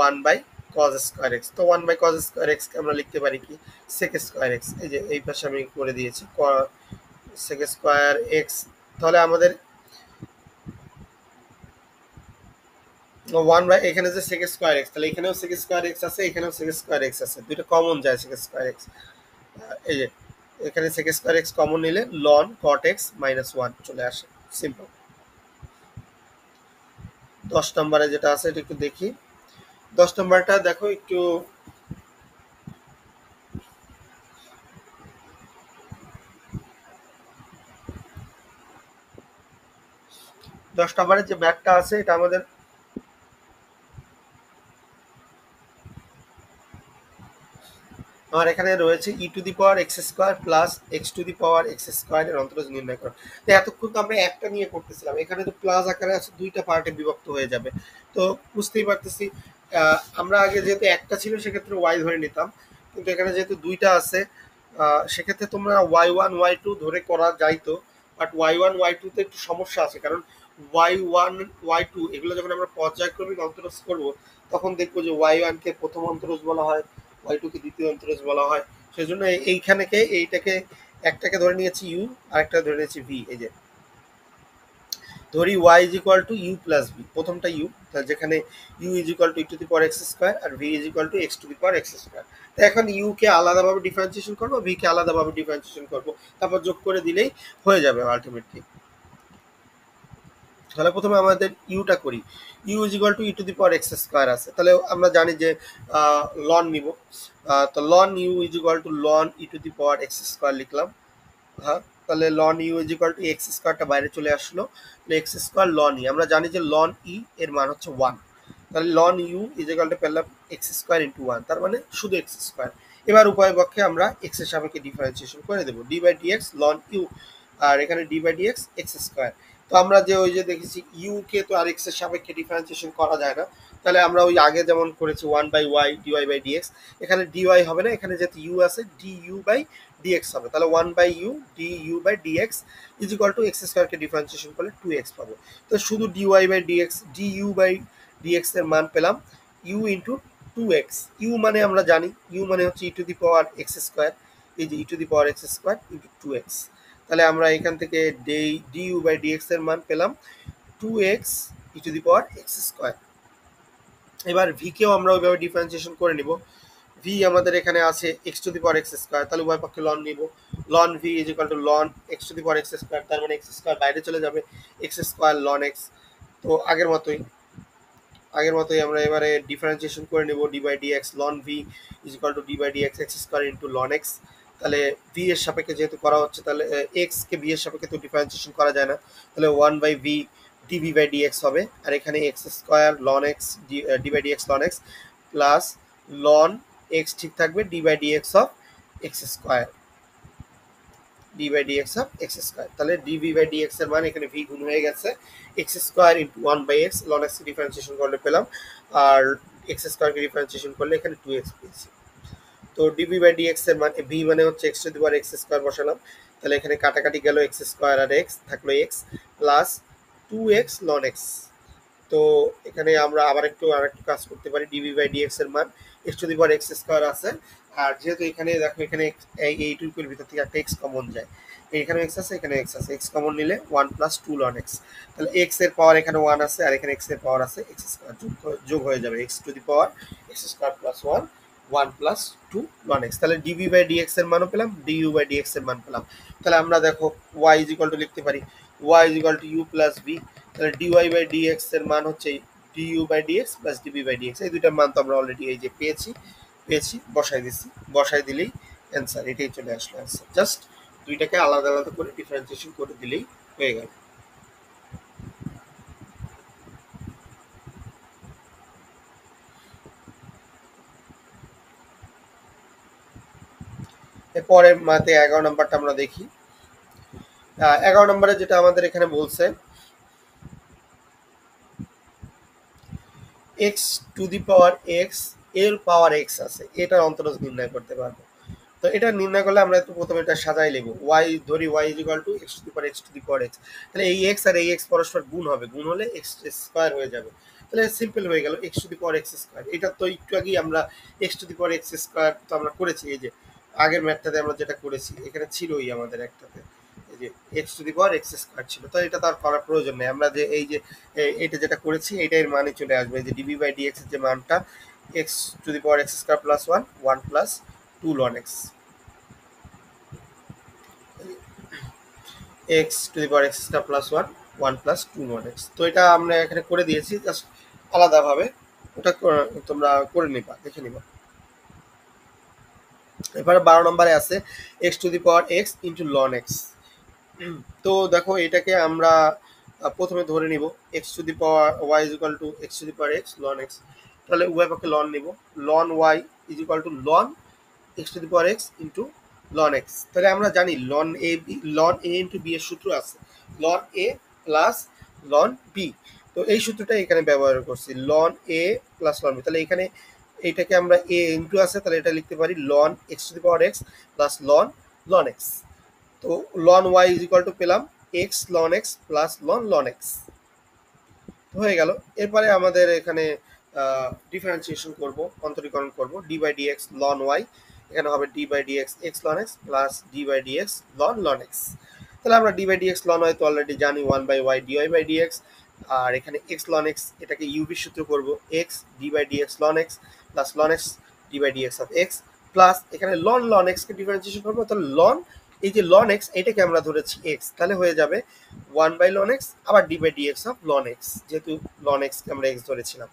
1 by cos square x। তো 1 বাই cos স্কয়ার x কে আমরা লিখতে পারি কি sec স্কয়ার x। এই যে এই পাশে আমি করে দিয়েছি sec স্কয়ার x। তাহলে আমাদের 1 বাই এখানে যে sec স্কয়ার x, তাহলে এখানেও sec স্কয়ার x আছে, এখানেও sec স্কয়ার x আছে, দুটো কমন যায় sec স্কয়ার x। এই যে এখানে sec স্কয়ার x কমন নিলে ln cot x মাইনাস 1 চলে আসে, সিম্পল। 10 নম্বরে যেটা আছে এটা একটু দেখি। 10 নম্বরটা দেখো একটু, 10 নম্বরের যে ম্যাথটা আছে এটা আমাদের আমার এখানে রয়েছে e to the power x square plus x to the power x স্কোয়ারের অন্তরজ নির্ণয় করো। তো এতক্ষণ তো আমরা একটা নিয়ে করতেছিলাম, এখানে তো প্লাস আকারে আছে, দুইটা পার্টে বিভক্ত হয়ে যাবে। তো বুঝতেই পারতেছি আমরা আগে যেহেতু একটা ছিল সেক্ষেত্রে ওয়াই ধরে নিতাম, কিন্তু এখানে যেহেতু দুইটা আছে সেক্ষেত্রে তোমরা ওয়াই ওয়ান ওয়াই টু ধরে করা যাইতো, বাট ওয়াই ওয়ান ওয়াই টুতে একটু সমস্যা আছে, কারণ ওয়াই ওয়ান ওয়াই টু এগুলো যখন আমরা পর্যায়ক্রমিক অন্তরজ করবো তখন দেখবো যে ওয়াই ওয়ানকে প্রথম অন্তরজ বলা হয়, ওয়াই টু কে দ্বিতীয় অন্তরজ বলা হয়। সেজন্য এইখানেকে এইটাকে একটাকে ধরে নিয়েছি ইউ, আরেকটা ধরে নিয়েছি ভি। এই যে ধরি y is equal to u plus v, প্রথমটা ইউ, যেখানে u is equal to e to the power x square আর v is equal to x to the power x square. তো এখন ইউ কে আলাদাভাবে ডিফারেন্সিয়েশন করবো, ভি কে আলাদাভাবে differentiation করবো, তারপর যোগ করে দিলেই হয়ে যাবে আলটিমেটলি। তাহলে প্রথমে আমাদের ইউটা করি, u is equal to e to the power x square আছে, তাহলে আমরা জানি যে লন নিব, তো ln u is equal to ln e to the power x square লিখলাম। হ্যাঁ, তাহলে ln u is equal to x স্কোয়ারটা বাইরে চলে আসলো, এক্স স্কোয়ার লন ই, আমরা জানি যে লন ই এর মান হচ্ছে 1, তাহলে ln u is equal to পেলাম এক্স স্কোয়ার ইন্টু 1, তার মানে শুধু এক্স স্কোয়ার। এবার উভয় পক্ষে আমরা এক্স এর সাপেক্ষে ডিফারেন্সিয়েশন করে দেবো, d by d x ln u, আর এখানে d by d x x square. তো আমরা যে ওই যে দেখেছি ইউ কে তো আর এক্স এর সাপেক্ষে ডিফারেন্সিয়েশন করা যায় না, তাহলে আমরা ওই আগে যেমন করেছি 1 by y dy by dx, এখানে ডিওয়াই হবে না, এখানে যেহেতু ইউ আছে ডি ইউ বাই dx হবে, তাহলে 1 by U D U by dx is equal to x স্কোয়ারকে ডিফারেন্সিয়েশন করলে 2x পাবো। তো শুধু dy by dx d you by dx এর মান পেলাম u ইন্টু 2x। ইউ মানে আমরা জানি ইউ মানে হচ্ছে e to the power x square, এই যে e to the power x square into 2x। তাহলে আমরা এখান থেকে ডি ইউ বাই dx এর মান পেলাম 2x E to the power x square. এবার ভি কেও আমরা ওইভাবে ডিফারেন্সিয়েশন করে নিব, ভি আমাদের এখানে আছে x to the power x square, তাহলে উভয় পক্ষে লন নিব, ln v is equal to ln x to the power x square, তার মানে এক্স স্কোয়ার বাইরে চলে যাবে, এক্স স্কোয়ার লন এক্স। তো আগের মতোই আমরা এবারে ডিফারেন্সিয়েশন করে নেব, d by d x ln v is equal to D by d x x square into ln x. তাহলে ভি এর সাপেক্ষে যেহেতু করা হচ্ছে, তাহলে এক্স কে ভি এর সাপেক্ষে তো ডিফারেন্সিয়েশন করা যায় না, তাহলে 1 by v dv by dx হবে, আর এখানে x square ln x d by dx ln x plus ln x ঠিক থাকবে d by dx of x square, d by dx of x square. তাহলে ডিভি বাই ডিএক্স এর মান এখানে v গুণ হয়ে গেছে, x square into 1 by x ln x differentiation করলে পেলাম, আর এক্স স্কোয়ারকে ডিফারেন্সিয়েশন করলে এখানে 2x পেয়েছি। তো ডিভি বাই ডিএক্স এর মান ভি মানে হচ্ছে x to the power x square বসালাম, তাহলে এখানে কাটাকাটি গেল এক্স স্কোয়ার আর এক্স থাকলো x plus 2x ln x. তো এখানে আমরা আরেকটু কাজ করতে পারি, ডিভি বাই ডিএক্স এর মান x to the power x square আছে, আর যেহেতু এখানে দেখো এখানে এইটুকুর ভিতর থেকে একটা এক্স কমন যায়, এখানে এক্স আছে এখানে এক্স আছে, এক্স কমন নিলে 1 প্লাস 2 লন এক্স, তাহলে এক্স এর পাওয়ার এখানে 1 আছে আর এখানে এক্স এর পাওয়ার আছে এক্স স্কোয়ার, যোগ হয়ে যাবে x to the power x square plus 1 plus 2 ln x. তাহলে ডিভি বাই ডিএক্স এর মানও পেলাম, ডিইউ বাই ডিএক্স এর মান পেলাম। তাহলে আমরা দেখো ওয়াই ইজ ইকুয়াল টু লিখতে পারি y is equal to u plus v, তাহলে ডিওয়াই বাই ডিএক্স এর মান হচ্ছে du by dx plus dv by dx, এই দুইটার মান তো আমরা অলরেডি এই যে পেয়েছি বসাই দিছি, বসাই দিলেই অ্যান্সার এটাই চলে আসলো অ্যান্সার, জাস্ট দুইটাকে আলাদা আলাদা করে ডিফারেন্সিয়েশন করে দিলেই হয়ে গেল। এরপরে মাতে 11 নাম্বারটা আমরা দেখি। 11 নম্বরে যেটা আমাদের এখানে বলছে x to the power x এর পাওয়ার এক্স আছে, এটার অন্তরজ নির্ণয় করতে পারবো। তো এটা নির্ণয় করলে আমরা একটু প্রথমে এটা সাজাই নেব। ওয়াই ধরি y is equal to x to the power x to the power x, তাহলে এই এক্স আর এই এক্স পরস্পর গুণ হবে, গুণ হলে এক্স স্কোয়ার হয়ে যাবে, তাহলে সিম্পল হয়ে গেল x to the power x square. এটা তো একটু আগেই আমরা x to the power x square তো আমরা করেছি, এই যে আগের ম্যাথটাতে আমরা যেটা করেছি এখানে ছিলই আমাদের একটাতে, এই যে x to the power x square ছিল, তো এটা তার করার প্রয়োজন নেই। আমরা যে এই যে এটা যেটা করেছি এটার মানে চলে আসবে, এই যে ডিবি বাই ডিএক্স এর যে মানটা x to the power x square plus one, one plus two ln x, x to the power x square plus one, one plus two ln x. তো এটা আমরা এখানে করে দিয়েছি, জাস্ট আলাদাভাবে ওটা তোমরা করে নিবা, দেখে নিবা। এবারে 12 নম্বরে আছে x to the power x into ln x. তো দেখো এটাকে আমরা প্রথমে ধরে নিব x to the power y is equal to x to the power x ln x, তাহলে উভয় পক্ষে লন নিব, ln Y is equal to ln x to the power x into ln x. তাহলে আমরা জানি লন এ into B এর সূত্র আছে লন এ প্লাস লন বি, তো এই সূত্রটা এখানে ব্যবহার করছি লন এ প্লাস লন বি। তাহলে এখানে এইটাকে আমরা এ ইন্টু আছে, তাহলে এটা লিখতে পারি ln x to the power x plus ln ln x. তো ln Y is equal to পেলাম x ln x plus ln ln x হয়ে গেল। এরপরে আমাদের এখানে ডিফারেন্সিয়েশন করব, অন্তরীকরণ করব, d by d x ln y, এখানে হবে d by d x x ln x plus d by d x ln ln x. তাহলে আমরা d by d x ln y তো অলরেডি জানি, one by y D Y by d x, আর এখানে x ln x এটাকে u v সূত্র করবো x d by d x ln x plus ln x d by d x of x, plus এখানে ln ln এক্সকে differentiation করবো, তাহলে loan এই যে লন এক্স এটাকে আমরা ধরেছি এক্স, তাহলে হয়ে যাবে ওয়ান বাই লন এক্স আবার d by d x of ln x, যেহেতু লন এক্সকে আমরা এক্স ধরেছিলাম।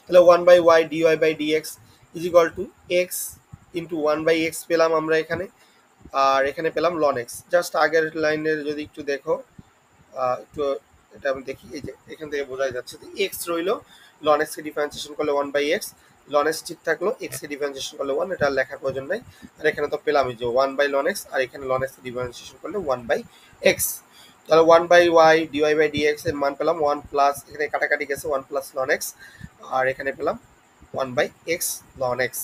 তাহলে one by y D Y by d x is equal to x into one by x পেলাম আমরা এখানে, আর এখানে পেলাম লন এক্স। জাস্ট আগের লাইনের যদি একটু দেখো, একটু এটা আমি দেখি, এই যে এখান থেকে বোঝা যাচ্ছে যে এক্স রইলো, লন এক্সকে ডিফারেন্সিয়েশন করলে one by x, ln x ঠিক থাকলো, এক্সকে ডিফারেন্সিয়েশন করলে ওয়ান, এটা লেখার প্রয়োজন নাই। আর এখানে তো পেলাম যে ওয়ান বাই লন এক্স, আর এখানে লন এক্সকে ডিফারেন্সিয়েশন করলে ওয়ান বাই এক্স। তাহলে one by y dy by dx এর মান পেলাম ওয়ান প্লাস, এখানে কাটাকাটি গেছে, ওয়ান প্লাস লন এক্স, আর এখানে পেলাম one by x ln x.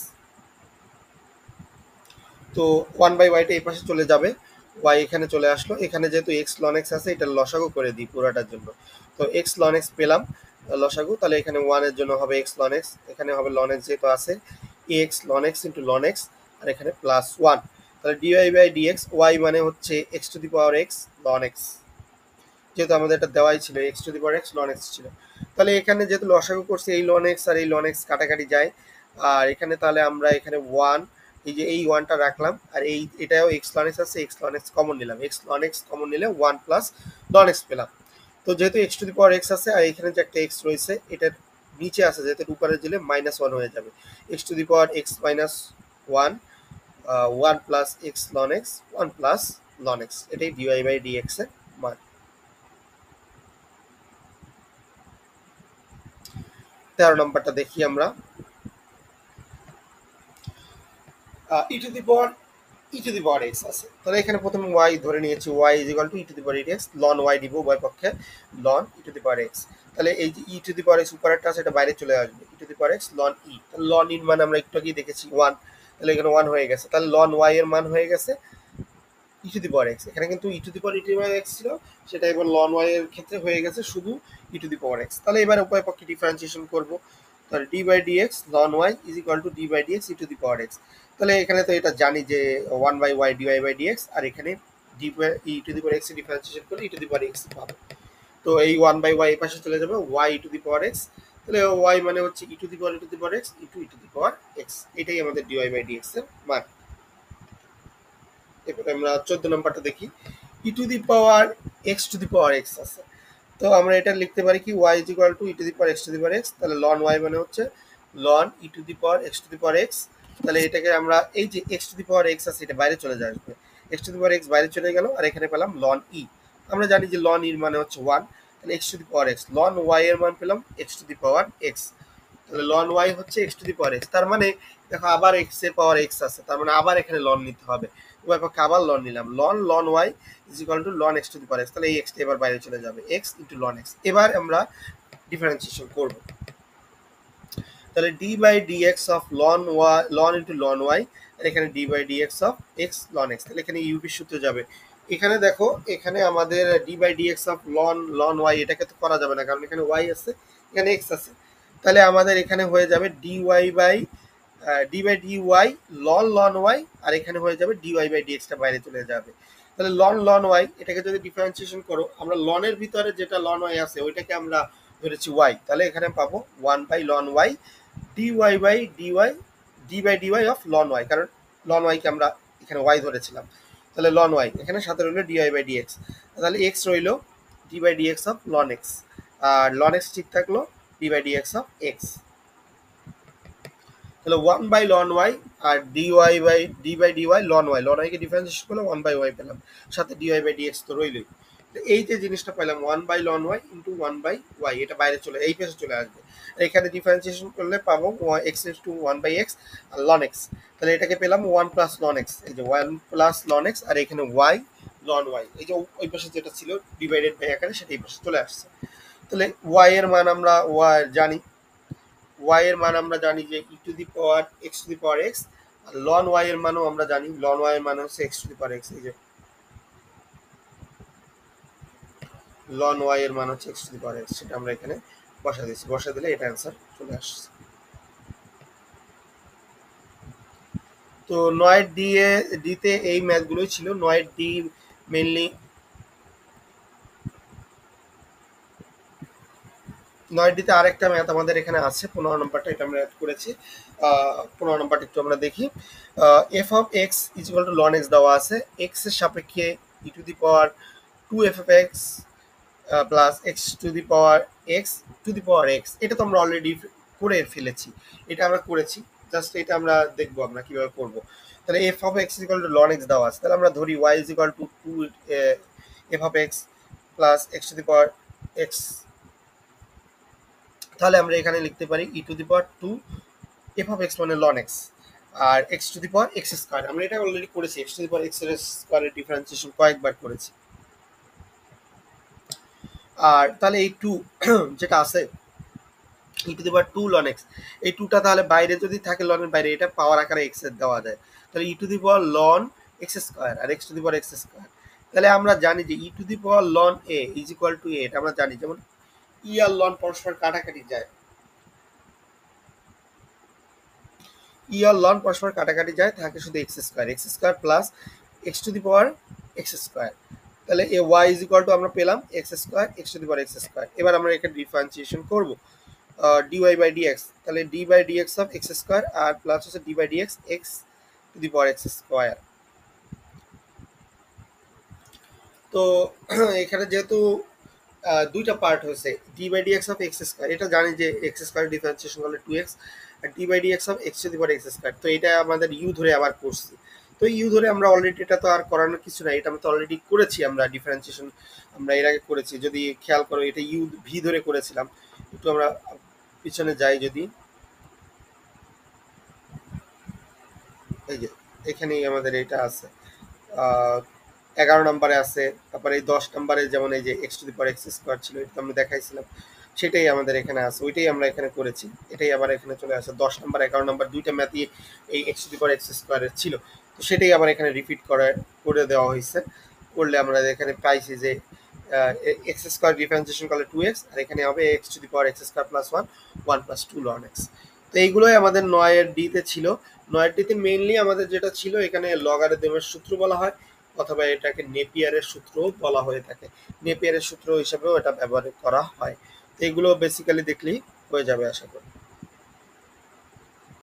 তো ওয়ান বাই ওয়াইটা এই পাশে চলে যাবে, ওয়াই এখানে চলে আসলো, এখানে যেহেতু এক্স লন এক্স আছে এটা লসাগু করে দিই পুরাটার জন্য, তো এক্স লন এক্স পেলাম লসাগু, তাহলে এখানে ওয়ানের জন্য হবে এক্স লন এক্স, এখানে হবে লন এক্স যেহেতু আছে x ln x into ln x, আর এখানে প্লাস ওয়ান, তাহলে ডিওয়াই বাই ডিএক্স ওয়াই মানে হচ্ছে x to the power x ln x, যেহেতু আমাদের এটা দেওয়াই ছিল x to the power x ln x ছিল। তাহলে এখানে যেহেতু লসাগু করছি এই লন এক্স আর এই লন এক্স কাটাকাটি যায়, আর এখানে তাহলে আমরা এখানে ওয়ান, এই যে এই ওয়ানটা রাখলাম, আর এই এটাও এক্স লন এক্স আছে, এক্স লন এক্স কমন নিলাম, এক্স লন এক্স কমন নিলে ওয়ান প্লাস লন এক্স পেলাম। তো যেহেতু x to the power x আছে আর এখানে যে একটা এক্স রয়েছে এটার নিচে আছে, যেহেতু উপরে দিলে মাইনাস ওয়ান হয়ে যাবে, x to the power x minus one, one plus x ln x, one plus ln x, এটাই ডিওয়াই বাই ডিএক্স এর মান। 13 নম্বরটা দেখি আমরা, ই টু দি পাওয়ার এক্স আছে, তাহলে এখানে প্রথমে ওয়াই ধরে নিয়েছি, y is equal to e to the power x, ln y দিব উভয় পক্ষে, ln e to the power x, তাহলে এই যে e to the power x উপরেরটা আছে এটা বাইরে চলে আসবে, e to the power x ln e, ln ইর মান আমরা একটু আগেই দেখেছি ওয়ান, তাহলে এখানে ওয়ান হয়ে গেছে, তাহলে লন ওয়াই এর মান হয়ে গেছে ই টু দি পাওয়ার এক্স, এখানে কিন্তু ই টু দি পাওয়ার এক্স ছিল, সেটা এবার লন ওয়াই এর ক্ষেত্রে হয়ে গেছে শুধু ই টু দি পাওয়ার এক্স। তাহলে এবার উভয় পক্ষে ডিফারেন্সিয়েশন করব, তাহলে d by d x ln Y is equal to D by d x e to the power x. তাহলে এখানে তো এটা জানি যে one by y D Y by d x, আর এখানে d e to the power x এর differentiation করলে e to the power x পাবো। তো এই ওয়ান বাই ওয়াই এই পাশে চলে যাবে, y e to the power x, তাহলে ওয়াই মানে হচ্ছে e to the power x into e to the power x, এটাই আমাদের d Y by d x এর মান। এরপরে আমরা 14 নম্বরটা দেখি, e to the power x to the power x আছে, তো আমরা এটা লিখতে পারি কি y is equal to e to the power x to the power x, তাহলে লন ওয়াই মানে হচ্ছে ln e to the power x to the power x, তাহলে এটাকে আমরা এই যে x to the power x আছে এটা বাইরে চলে আসবে, x to the power x বাইরে চলে গেল, আর এখানে পেলাম লন ই, আমরা জানি যে লন ইর মানে হচ্ছে ওয়ান, তাহলে x to the power x, ln y এর মান পেলাম x to the power x, তাহলে লন ওয়াই হচ্ছে x to the power x, তার মানে দেখো আবার এক্স এর পাওয়ার এক্স আছে, তার মানে আবার এখানে লন নিতে হবে, উভয় পক্ষে আবার লন নিলাম, ln Y is equal to ln x to the power x, তাহলে এই এক্সটা এবার বাইরে চলে যাবে, এক্স ইন্টু লন এক্স। এবার আমরা ডিফারেন্সিয়েশন করব, তাহলে d by d x of ln y ln into ln y, আর এখানে d by d x of x ln x. তাহলে এখানে ইউপি সূত্রে যাবে। এখানে দেখো এখানে আমাদের d by d x of ln ln y এটাকে তো করা যাবে না, কারণ এখানে ওয়াই আছে এখানে এক্স আছে। তাহলে আমাদের এখানে হয়ে যাবে d Y by d y ln ln y, আর এখানে হয়ে যাবে ডি ওয়াই বাই ডি এক্সটা বাইরে চলে যাবে। তাহলে লন লন ওয়াই এটাকে যদি ডিফারেন্সিয়েশন করো, আমরা লনের ভিতরে যেটা লন ওয়াই আছে ওইটাকে আমরা ধরেছি ওয়াই, তাহলে এখানে পাবো one by ln y D Y by d y d by d y of ln y, কারণ লন ওয়াইকে আমরা এখানে ওয়াই ধরেছিলাম। তাহলে লন ওয়াই এখানে সাথে রইলো d Y by d x, তাহলে এক্স রইলো d by d x of ln x, আর লন এক্স ঠিক থাকলো d by d x of x. তাহলে ওয়ান বাই লন ওয়াই আর d Y by d y ln ওয়াইকে differentiation করলে one by y পেলাম, সাথে d Y by d x তো রইলই। এই যে জিনিসটা পেলাম one by ln y into one by y, এটা বাইরে চলে এই পেজে চলে আসবে। এখানে ডিফারেন্সিয়েশন করলে পাবো x is to one by x আর লন এক্স, তাহলে এটাকে পেলাম ওয়ান প্লাস লন এক্স, এই যে ওয়ান প্লাস লন এক্স, আর এখানে ওয়াই লন ওয়াই, এই যে ওই পাশে যেটা ছিল ডিভাইডেড বাই আকারে সেটা এই পাশে চলে আসছে। তাহলে ওয়াই এর মান আমরা জানি, ওয়াই এর মান আমরা জানি যে e to the power x to the power x, আর লন ওয়াই এর মানও আমরা জানি, লন ওয়াই এর মান হচ্ছে x to the power x, এই যে লন ওয়াই এর মান হচ্ছে x to the power x, সেটা আমরা এখানে বসা দিচ্ছি, বসা দিলে এটা অ্যান্সার চলে আসছে। তো নয়ের ডিতে এই ম্যাথগুলোই ছিল। নয়ের ডি মেনলি নয়ের ডিতে আরেকটা ম্যাথ আমাদের এখানে আছে 15 নম্বরটা, এটা আমরা অ্যাড করেছি। 15 নম্বরটা একটু আমরা দেখি। F of x is equal to ln x দেওয়া আছে, এক্স এর সাপেক্ষে e to the power 2f of x plus x to the power x, এটা তো আমরা অলরেডি করে ফেলেছি, এটা আমরা করেছি, জাস্ট এটা আমরা দেখবো আমরা কিভাবে করবো। তাহলে f of x equal to ln x দেওয়া আছে, তাহলে আমরা ধরি y is equal to 2f of x plus x to the power x, তাহলে আমরা এখানে লিখতে পারি e to the power 2 f of x মানে লন এক্স, আর x to the power x square, আমরা এটা অলরেডি করেছি, x to the power x স্কোয়ারের ডিফারেন্সিয়েশন কয়েকবার করেছি। আর তাহলে এই টু যেটা আছে e to the power 2 ln x, এই টুটা তাহলে বাইরে যদি থাকে লনের বাইরে, এটা পাওয়ার আকারে এক্স এর দেওয়া যায়, তাহলে e to the power ln x square আর x to the power x square. তাহলে আমরা জানি যে e to the power ln a is equal to a, এটা আমরা জানি, যেমন ই আর লন পরস্পর কাটাকাটি যায়, ই আর লন পরস্পর কাটাকাটি যায়, থাকে শুধু x square plus x to the power x square. তাহলে এ ওয়াই ইজ ইকুয়াল টু আমরা পেলাম x square x to the power x square. এবার আমরা এখানে ডিফারেন্সিয়েশন করব dy বাই dx, তাহলে d by dx of x square আর প্লাস হচ্ছে d by dx x to the power x square. তো এখানে যেহেতু দুইটা পার্ট হয়েছে, d by dx of x square, এটা জানি যে এক্স স্কোয়ার ডিফারেন্সিয়েশন করলে 2x, আর d by dx of x to the power x square, তো এটা আমাদের ইউ ধরে আবার করছি। তো ইউ ধরে আমরা অলরেডি, এটা তো আর করানোর কিছু নাই, এটা আমরা তো অলরেডি করেছি, আমরা ডিফারেন্সিয়েশন আমরা এর আগে করেছি, যদি খেয়াল করো এটা ইউ ভি ধরে করেছিলাম। একটু আমরা পিছনে যাই, যদি এই যে এখানেই আমাদের এটা আছে 11 নম্বরে আছে, তারপরে এই 10 নম্বরে যেমন এই যে x to the power x square ছিল, এটা আমরা দেখাইছিলাম, সেটাই আমাদের এখানে আছে, ওইটাই আমরা এখানে করেছি, এটাই আবার এখানে চলে আসে 10 নম্বর 11 নম্বর দুইটা ম্যাথই এই x to the power x স্কোয়ারের ছিল, তো সেটাই আবার এখানে রিপিট করে দেওয়া হয়েছে। করলে আমরা এখানে পাইছি যে এক্স স্কোয়ার ডিফারেন্সিয়েশন করলে 2x, আর এখানে হবে x to the power x square plus 1 plus 2 ln x. তো এইগুলোই আমাদের 9 ডিতে ছিল। 9 ডিতে মেইনলি আমাদের যেটা ছিল, এখানে লগারিদমের সূত্র বলা হয়, অথবা এটাকে নেপিয়ারের সূত্র বলা হয়ে থাকে, নেপিয়ারের সূত্র হিসাবেও এটা ব্যবহার করা হয়। তো এগুলো বেসিক্যালি দেখলেই হয়ে যাবে আশা করি।